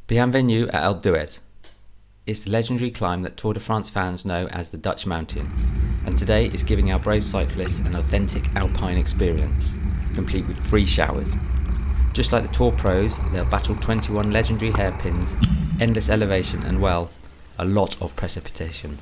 Bienvenue at Alpe d'Huez. It's the legendary climb that Tour de France fans know as the Dutch Mountain, and today is giving our brave cyclists an authentic alpine experience, complete with free showers. Just like the Tour pros, they'll battle 21 legendary hairpins, endless elevation and, well, a lot of precipitation.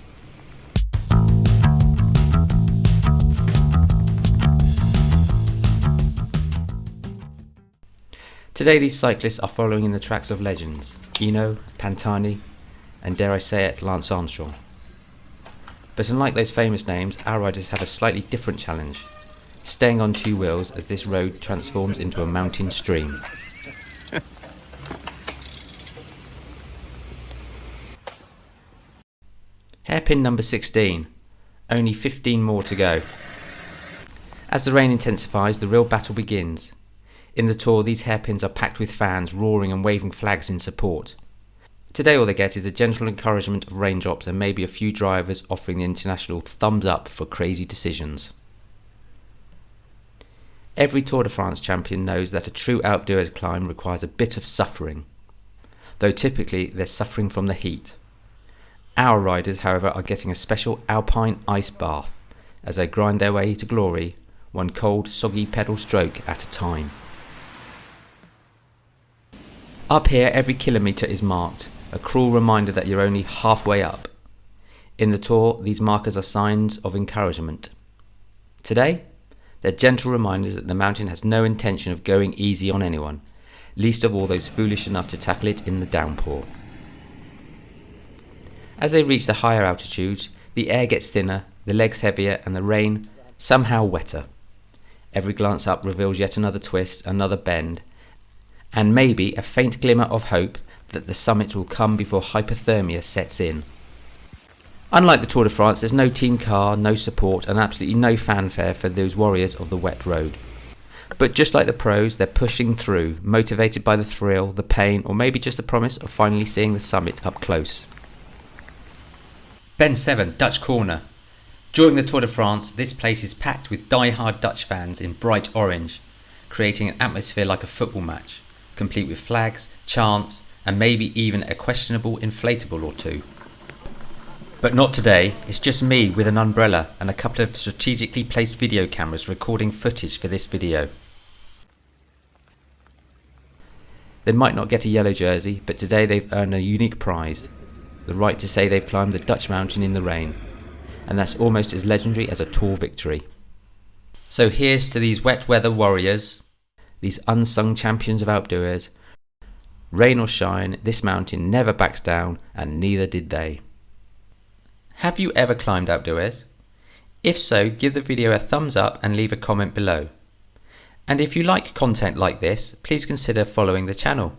Today these cyclists are following in the tracks of legends, Hinault, Pantani, and dare I say it, Lance Armstrong. But unlike those famous names, our riders have a slightly different challenge, staying on two wheels as this road transforms into a mountain stream. Hairpin number 16, only 15 more to go. As the rain intensifies, the real battle begins. In the Tour, these hairpins are packed with fans roaring and waving flags in support. Today all they get is a gentle encouragement of raindrops and maybe a few drivers offering the international thumbs up for crazy decisions. Every Tour de France champion knows that a true Alpe d'Huez climb requires a bit of suffering, though typically they're suffering from the heat. Our riders, however, are getting a special alpine ice bath as they grind their way to glory, one cold, soggy pedal stroke at a time. Up here, every kilometre is marked, a cruel reminder that you're only halfway up. In the Tour, these markers are signs of encouragement. Today, they're gentle reminders that the mountain has no intention of going easy on anyone, least of all those foolish enough to tackle it in the downpour. As they reach the higher altitudes, the air gets thinner, the legs heavier, and the rain somehow wetter. Every glance up reveals yet another twist, another bend, and maybe a faint glimmer of hope that the summit will come before hypothermia sets in. Unlike the Tour de France, there's no team car, no support, and absolutely no fanfare for those warriors of the wet road. But just like the pros, they're pushing through, motivated by the thrill, the pain, or maybe just the promise of finally seeing the summit up close. Bend 7, Dutch Corner. During the Tour de France, this place is packed with die-hard Dutch fans in bright orange, creating an atmosphere like a football match, complete with flags, chants, and maybe even a questionable inflatable or two. But not today. It's just me with an umbrella and a couple of strategically placed video cameras recording footage for this video. They might not get a yellow jersey, but today they've earned a unique prize, the right to say they've climbed the Dutch mountain in the rain, and that's almost as legendary as a Tour victory. So here's to these wet weather warriors, these unsung champions of Alpe d'Huez. Rain or shine, this mountain never backs down, and neither did they. Have you ever climbed Alpe d'Huez? If so, give the video a thumbs up and leave a comment below. And if you like content like this, please consider following the channel.